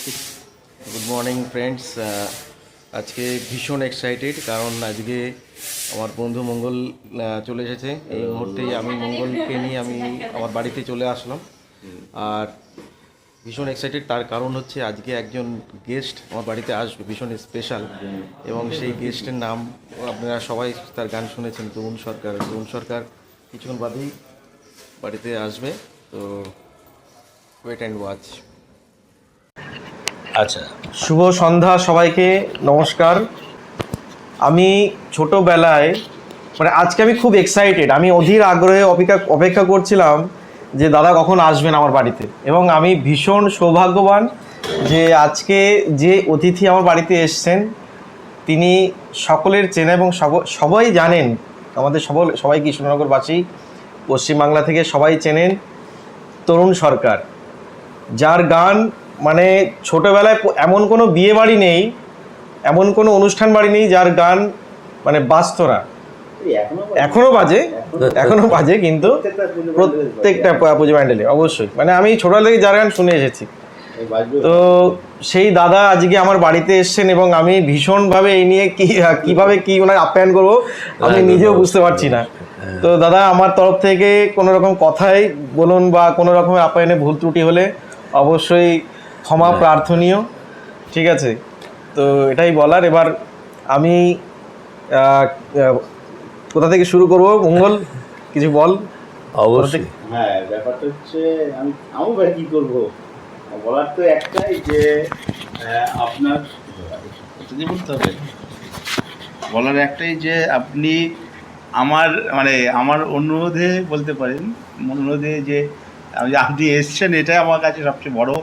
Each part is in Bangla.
Good morning friends. আজকে ভীষণ এক্সাইটেড কারণ আজকে আমার বন্ধু মঙ্গল চলে এসেছে। এই মুহূর্তেই আমি মঙ্গলকে নিয়ে আমি আমার বাড়িতে চলে আসলাম। আর ভীষণ এক্সাইটেড তার কারণ হচ্ছে আজকে একজন গেস্ট আমার বাড়িতে আসবে, ভীষণ স্পেশাল। এবং সেই গেস্টের নাম আপনারা সবাই তার গান শুনেছেন, তরুণ সরকার। তরুণ সরকার কিছুক্ষণ বাদেই বাড়িতে আসবে, তো ওয়েট অ্যান্ড ওয়াচ। আচ্ছা, শুভ সন্ধ্যা সবাইকে, নমস্কার। আমি ছোটোবেলায় আজকে আমি খুব এক্সাইটেড, আমি অধীর আগ্রহে অপেক্ষা করছিলাম যে দাদা কখন আসবেন আমার বাড়িতে। এবং আমি ভীষণ সৌভাগ্যবান যে আজকে যে অতিথি আমার বাড়িতে এসছেন তিনি সকলের চেনা এবং সবাই জানেন। আমাদের সবাই কৃষ্ণনগরবাসী, পশ্চিমবাংলা থেকে সবাই চেনেন তরুণ সরকার, যার গান ছোটোবেলায় এমন কোনো বিয়ে বাড়ি নেই, এমন কোনো অনুষ্ঠান বাড়ি নেই যার গান বাজতো না। এখনো বাজে কিন্তু প্রত্যেকটা পুজো প্যান্ডেলে অবশ্যই। আমি ছোটবেলা থেকে যার গান শুনে এসেছি। তো সেই দাদা আজকে আমার বাড়িতে এসছেন এবং আমি ভীষণভাবে এই নিয়ে কিভাবে ওনার আপ্যায়ন করবো আমি নিজেও বুঝতে পারছি না। তো দাদা, আমার তরফ থেকে কোনো রকম কথাই বলুন বা কোনো রকমের আপ্যায়নে ভুল ত্রুটি হলে অবশ্যই ক্ষমা প্রার্থনীয়, ঠিক আছে? তো এটাই বলার। এবার আমি কোথা থেকে শুরু করব? মঙ্গল, কিছু বল। অবশ্যই। হ্যাঁ, ব্যাপারটা হচ্ছে আমি কি করবো, বলার তো একটাই যে আপনার বলতে হবে, বলার একটাই যে আপনি আমার অনুরোধে বলতে পারেন, অনুরোধে যে আপনি এসছেন, এটাই আমার কাছে সবচেয়ে বড়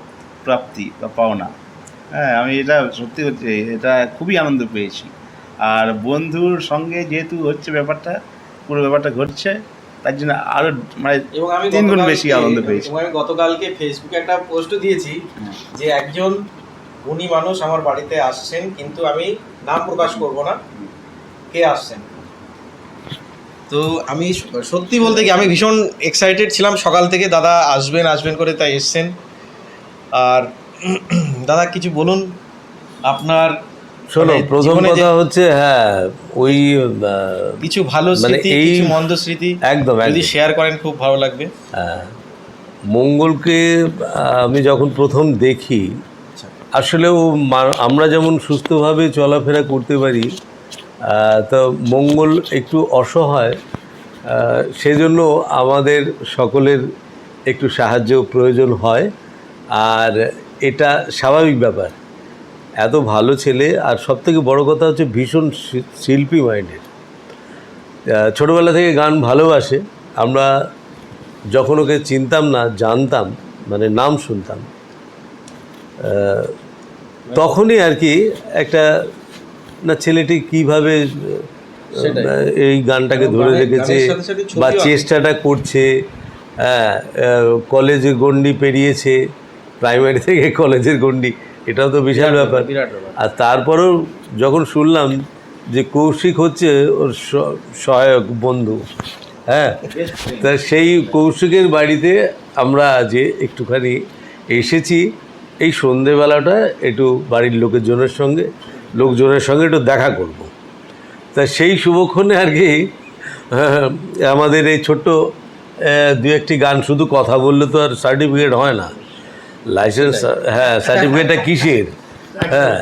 প্রাপ্তি বা পাওনা। হ্যাঁ, আমি এটা সত্যি হচ্ছে, এটা খুবই আনন্দ পেয়েছি। আর বন্ধুর সঙ্গে যেহেতু হচ্ছে ব্যাপারটা, পুরো ব্যাপারটা ঘটছে, তার জন্য আরও এবং আমি 3 গুণ বেশি আনন্দ পেয়েছি। আমি গতকালকে ফেসবুকে একটা পোস্ট দিয়েছি যে একজন গুণী মানুষ আমার বাড়িতে আসছেন, কিন্তু আমি নাম প্রকাশ করব না কে আসছেন। তো আমি সত্যি বলতে কি আমি ভীষণ এক্সাইটেড ছিলাম সকাল থেকে, দাদা আসবেন করে তাই এসছেন। আর দাদা কিছু বলুন আপনার। শোনো, প্রথম কথা হচ্ছে ওই কিছু ভালো স্মৃতি, কিছু মন্দ স্মৃতি একদম যদি শেয়ার করেন খুব ভালো লাগবে। মঙ্গলকে আমি যখন প্রথম দেখি, আসলে আমরা যেমন সুস্থভাবে চলাফেরা করতে পারি, তো মঙ্গল একটু অসহায়, সেজন্য আমাদের সকলের একটু সাহায্য প্রয়োজন হয়। আর এটা স্বাভাবিক ব্যাপার। এত ভালো ছেলে, আর সবথেকে বড় কথা হচ্ছে ভীষণ শিল্পী মাইন্ডের। ছোটোবেলা থেকে গান ভালোবাসে। আমরা যখন ওকে চিনতাম না, জানতাম, নাম শুনতাম, তখনই আর কি একটা না, ছেলেটি কীভাবে এই গানটাকে ধরে রেখেছে বা চেষ্টাটা করছে। কলেজের গণ্ডি পেরিয়েছে, প্রাইমারি থেকে কলেজের গণ্ডি, এটাও তো বিশাল ব্যাপার। আর তারপরেও যখন শুনলাম যে কৌশিক হচ্ছে ওর সহায়ক বন্ধু, তা সেই কৌশিকের বাড়িতে আমরা আজ একটুখানি এসেছি। এই সন্ধেবেলাটা একটু বাড়ির লোকজনের সঙ্গে একটু দেখা করব। তা সেই শুভক্ষণে আর কি আমাদের এই ছোট্ট দু একটি গান, শুধু কথা বললে তো আর সার্টিফিকেট হয় না, লাইসেন্স। সার্টিফিকেটটা কিসের?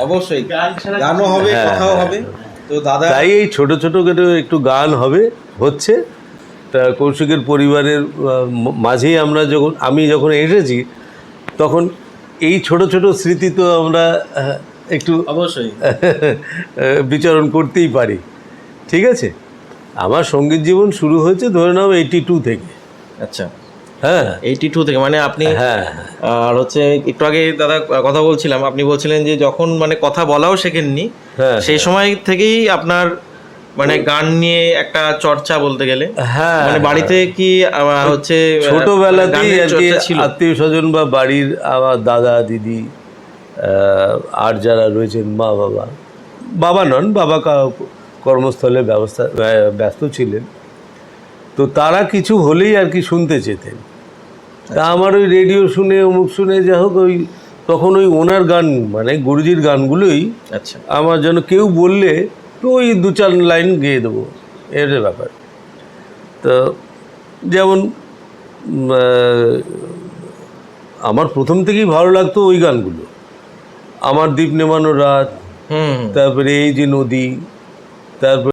অবশ্যই গানও হবে, কথাও হবে। তো দাদা, তাই এই ছোট একটু গান হচ্ছে। তা কৌশিকের পরিবারের মাঝেই আমি যখন এসেছি, তখন এই ছোট স্মৃতি তো আমরা একটু অবশ্যই বিচরণ করতেই পারি। ঠিক আছে, আমার সঙ্গীত জীবন শুরু হয়েছে ধরে নাও 82 থেকে। আচ্ছা, 82 থেকে আপনি। আর হচ্ছে একটু আগে দাদা কথা বলছিলাম, আপনি বলছিলেন যে যখন কথা বলাও শেখেননি, সেই সময় থেকেই আপনার গান নিয়ে একটা চর্চা বলতে গেলে। বাড়িতে কি হচ্ছে ছোটবেলাতেই আর কি আত্মীয় স্বজন বা বাড়ির আমার দাদা দিদি আর যারা রয়েছেন, বাবা নন, বাবা কর্মস্থলে ব্যস্ত ছিলেন, তো তারা কিছু হলেই আর কি শুনতে চেতেন। তা আমার ওই রেডিও শুনে, অমুক শুনে, যা হোক, ওই তখন ওই ওনার গান মানে গুরুজির গানগুলোই আচ্ছা। আমার যেন কেউ বললে তো ওই 2-4 লাইন গেয়ে দেবো, এর ব্যাপার। তো যেমন আমার প্রথম থেকেই ভালো লাগতো ওই গানগুলো, আমার দ্বীপ নেমানো রাত, তারপরে এই যে নদী, তারপরে